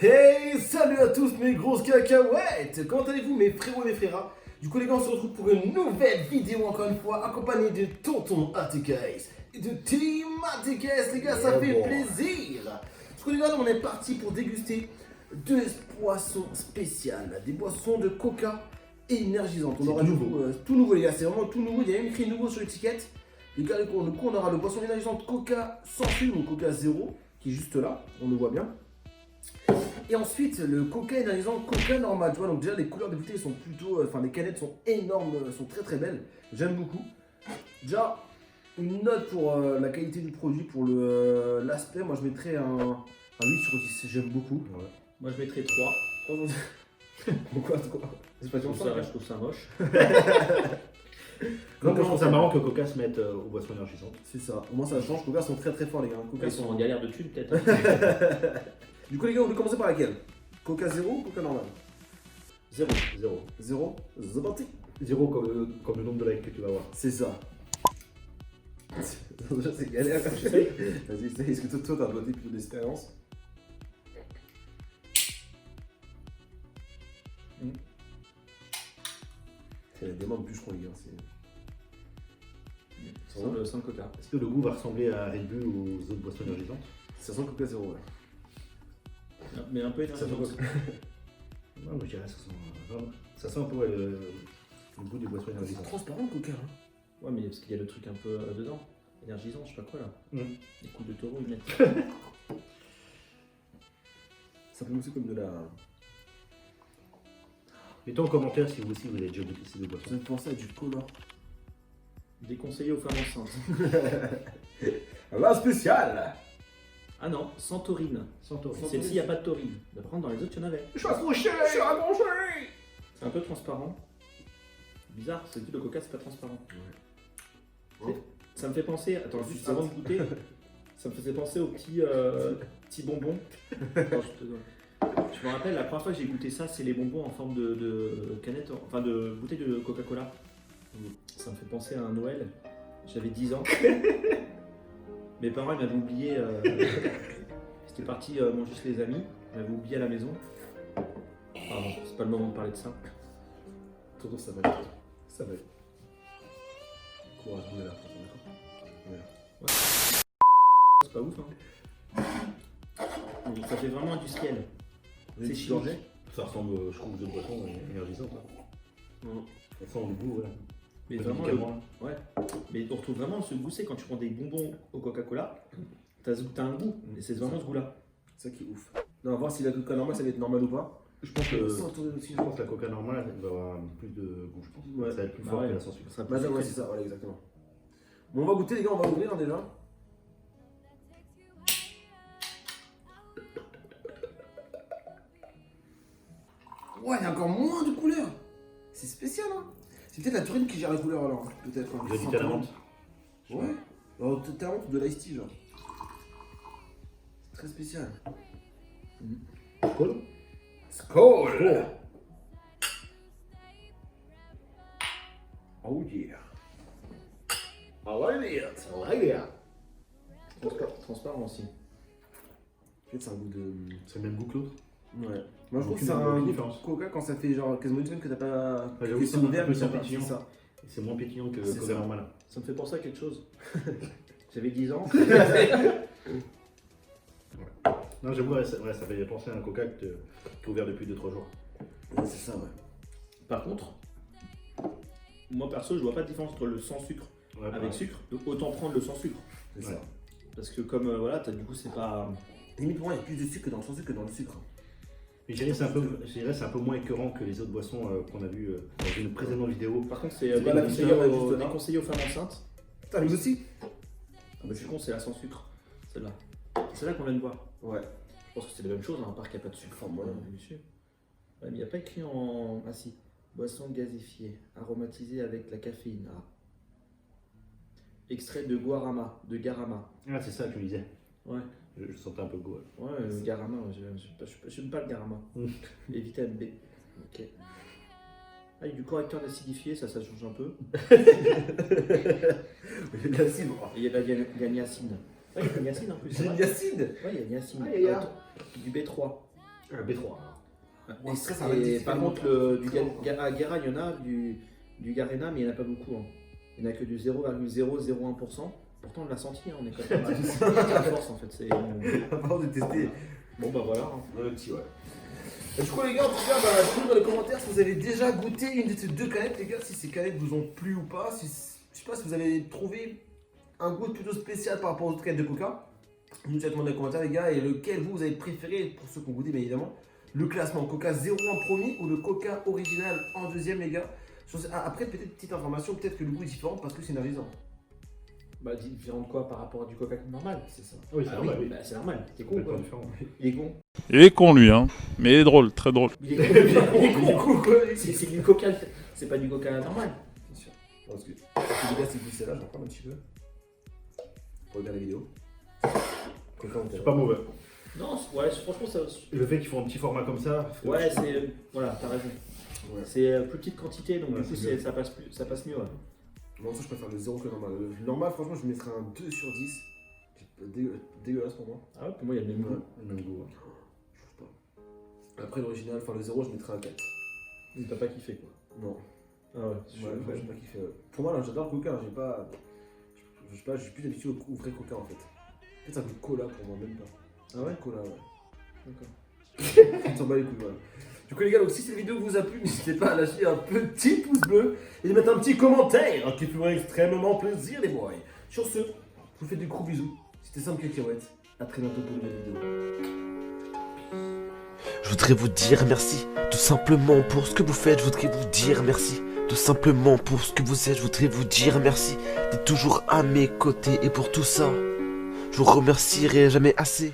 Hey, salut à tous mes grosses cacahuètes. Comment allez-vous mes frérots et mes fréras? Du coup les gars, on se retrouve pour une nouvelle vidéo encore une fois, accompagné de Tonton Atticus et de Team Atticus. Les gars, ça fait plaisir. Du coup les gars, là, on est parti pour déguster deux boissons spéciales, des boissons de coca énergisantes. On aura tout nouveau les gars, c'est vraiment tout nouveau. Il y a même écrit nouveau sur l'étiquette. Les gars, du coup on aura le boisson énergisante coca sans sucre, donc coca zéro, qui est juste là, on le voit bien. Et ensuite, le coca énergisant, coca normal, tu vois, donc déjà les couleurs des bouteilles sont plutôt, enfin les canettes sont énormes, sont très très belles, j'aime beaucoup. Déjà, une note pour la qualité du produit, pour l'aspect, moi je mettrais un 8 sur 10, j'aime beaucoup. Ouais. Moi je mettrais 3. Pourquoi 3? C'est pas Je trouve ça moche. Donc je trouve ça marrant que Coca se mette aux boissons énergisantes. C'est ça, au moins ça change, Coca sont très très forts les gars. Coca Ils sont en galère de thunes peut-être. Du coup les gars, on peut commencer par laquelle? Coca zéro ou coca normal? 0. Zéro, c'est parti. 0 comme le nombre de likes que tu vas avoir. C'est ça. Déjà c'est galère. Vas-y, essaye. Est-ce que toi t'as doigté plutôt d'expérience? C'est la demande bûcheron les gars. Sans le coca. Est-ce que le goût va ressembler à Red Bull ou aux autres boissons énergisantes? Ça sent coca zéro, ouais. Mais un peu Ça sent énergisante. Non, mais je dirais ça sent un peu le goût des boissons C'est énergisantes. transparent le coca. Hein. Ouais, mais parce qu'il y a le truc un peu dedans. Énergisant, je sais pas quoi là. Des coups de taureau, ils mettent. Ça fait aussi comme de la. Mettez en commentaire si vous aussi vous avez déjà goûté ces deux boissons. Ça me pensait à du cola. Déconseillé aux femmes enceintes. La spéciale. Ah non, sans taurine. Sans taurine. Celle-ci, il n'y a pas de taurine. Par contre, dans les autres, il y en avait. Je suis accroché. Je suis accroché. C'est un peu transparent. Bizarre, c'est que le coca, c'est pas transparent. Ouais. Ça me fait penser. Attends, juste avant de goûter, ça me faisait penser aux petits bonbons. Attends, je me rappelle, la première fois que j'ai goûté ça, c'est les bonbons en forme de canette, enfin de bouteille de Coca-Cola. Ça me fait penser à un Noël. J'avais 10 ans. Mes parents ils m'avaient oublié. C'était parti manger chez les amis. Ils m'avaient oublié à la maison. Pardon, c'est pas le moment de parler de ça. Tonton, ça va aller. Ça va aller. Courage, on est là. D'accord. C'est pas ouf, hein. Ça fait vraiment industriel. C'est chiant. Ça ressemble, je trouve, aux deux boissons énergisantes. Ça sent le goût, voilà. Mais Le vraiment, médicament. ouais. Mais on retrouve vraiment ce goût, c'est quand tu prends des bonbons au Coca-Cola, t'as un goût, et c'est vraiment ce goût-là. C'est ça qui est ouf. On va voir si la coca normale ça va être normal ou pas. Je pense que Sans tourner aussi. je pense que la Coca normale elle va avoir plus de goût, je pense. Ouais. Ça va être plus Bah fort ouais. que la sans sucre. Ça sera Bah, plus ouais, sucré. c'est ça, voilà, exactement. Bon, on va goûter, les gars, on va ouvrir hein, déjà. Ouais, il y a encore moins de couleurs. C'est spécial, hein. C'est peut-être la taurine qui gère la couleur alors, peut-être. Hein. Il y a du thé à la menthe. Ouais. Alors, thé à la menthe ou de l'ice tea, genre. C'est très spécial. Cool. Skål! Oh yeah. I like it. I like it. Transparent aussi. En fait, c'est un goût de. C'est le même goût que l'autre. Ouais. Moi, je trouve que Aucune- c'est un aucune goût de différence. coca quand ça fait genre quasiment une semaine que t'as pas. Ouais, j'avoue que que c'est c'est un ouvert, peu mais sans c'est pétillant. ça. C'est moins pétillant que C'est Coca ça. normal. Ça me fait penser à quelque chose. J'avais 10 ans. Non, j'avoue, ouais, ça fait penser à un Coca qui est ouvert depuis 2-3 jours. Ouais, c'est ça, ouais. Par contre, moi perso, je vois pas de différence entre le sans sucre Ouais, avec pareil. sucre. Donc autant prendre le sans sucre. C'est Ouais. ça. Parce que comme voilà, du coup c'est pas. Limite, pour moi, il y a plus de sucre que dans le sans sucre que dans le sucre. Mais je dirais que c'est un peu moins écœurant que les autres boissons qu'on a vues dans une précédente vidéo. Par contre, c'est C'est pas la déconseillé cuillère, aux, juste là. déconseillé aux femmes enceintes. Putain, nous aussi? Ah bah je suis con, c'est la sans sucre. Celle-là. C'est là qu'on vient de voir. Ouais. Je pense que c'est la même chose, hein, à part qu'il n'y a pas de sucre. Enfin, voilà. Monsieur. Ouais, mais il n'y a pas écrit en. Ah si. Boisson gazéfiée, aromatisée avec la caféine. Ah. Extrait de guarama, de garama. Ah, c'est ça que je me disais. Ouais. Je sentais un peu le goût. Ouais. Ouais, garama, j'aime pas le garama. Les vitamines B. Ok. Ah, il y a du correcteur d'acidifié, ça change un peu. Il y a de l'acide. Et il y a de la niacine. Ouais, il y a de la niacine en plus. C'est c'est une vrai. acide. Ouais, il y a de la niacine. Ah, il y a. Du B3. Un B3. Bon, ça, ça va Et difficilement. par contre, à Guerra, il y en a du Garena, mais il n'y en a pas beaucoup. Hein. Il n'y en a que du 0,001%. Pourtant, on l'a senti, hein, on est quand même à force en fait. C'est... Avant de tester. Bon bah voilà. Hein. Le petit, ouais. Et du coup, les gars, en tout cas, dites-nous dans les commentaires si vous avez déjà goûté une de ces deux canettes, les gars, si ces canettes vous ont plu ou pas. Si, je sais pas si vous avez trouvé un goût plutôt spécial par rapport aux autres canettes de Coca. Nous dites dans les commentaires, les gars, et lequel vous avez préféré pour ceux qui ont goûté, bien évidemment. Le classement Coca 0 en premier ou le Coca original en deuxième, les gars. Après, peut-être petite information, peut-être que le goût est différent parce que c'est énergisant. Bah différent de quoi par rapport à du Coca normal? C'est ça. Oui, c'est Ah normal. oui, Oui. bah, c'est normal. T'es con Complètement quoi. différent. Il est con. Il est con lui, hein. Mais il est drôle, très drôle. Il est con. Il est con quoi. C'est du Coca. C'est pas du Coca normal. Bien sûr. Parce que les gars, si vous celle-là, j'en prends un petit peu. Pour regarder la vidéo. Coca, on C'est pas mauvais. Non, ouais, franchement ça. Et le fait qu'ils font un petit format comme ça. Ouais, c'est. Voilà, t'as raison. Ouais. C'est plus petite quantité, donc Ouais, du coup c'est mieux. ça passe mieux. Ouais. Moi, ça, je préfère le 0 que le normal. Le normal, franchement, je mettrais un 2 sur 10. Dégueulasse pour moi. Ah ouais, pour moi il y a le même goût. Le même goût. Je trouve pas. Après, l'original, enfin le 0, je mettrais un 4. Mais t'as pas kiffé quoi. Non. Ah ouais, Ouais, j'ai pas kiffé. Pour moi, là, j'adore le Coca. J'ai pas. Je sais pas, j'ai plus d'habitude au vrai Coca en fait. Peut-être ça goûte cola pour moi, même pas. Ah ouais. Cola, ouais. D'accord. On s'en bat les couilles, voilà. Du coup, les gars, donc, si cette vidéo vous a plu, n'hésitez pas à lâcher un petit pouce bleu et de mettre un petit commentaire qui ferait extrêmement plaisir, les boys. Sur ce, je vous fais des gros bisous. C'était Sam Cacahuète. À très bientôt pour une nouvelle vidéo. Je voudrais vous dire merci, tout simplement pour ce que vous faites, je voudrais vous dire merci. Tout simplement pour ce que vous êtes, je voudrais vous dire merci d'être toujours à mes côtés et pour tout ça, je vous remercierai jamais assez.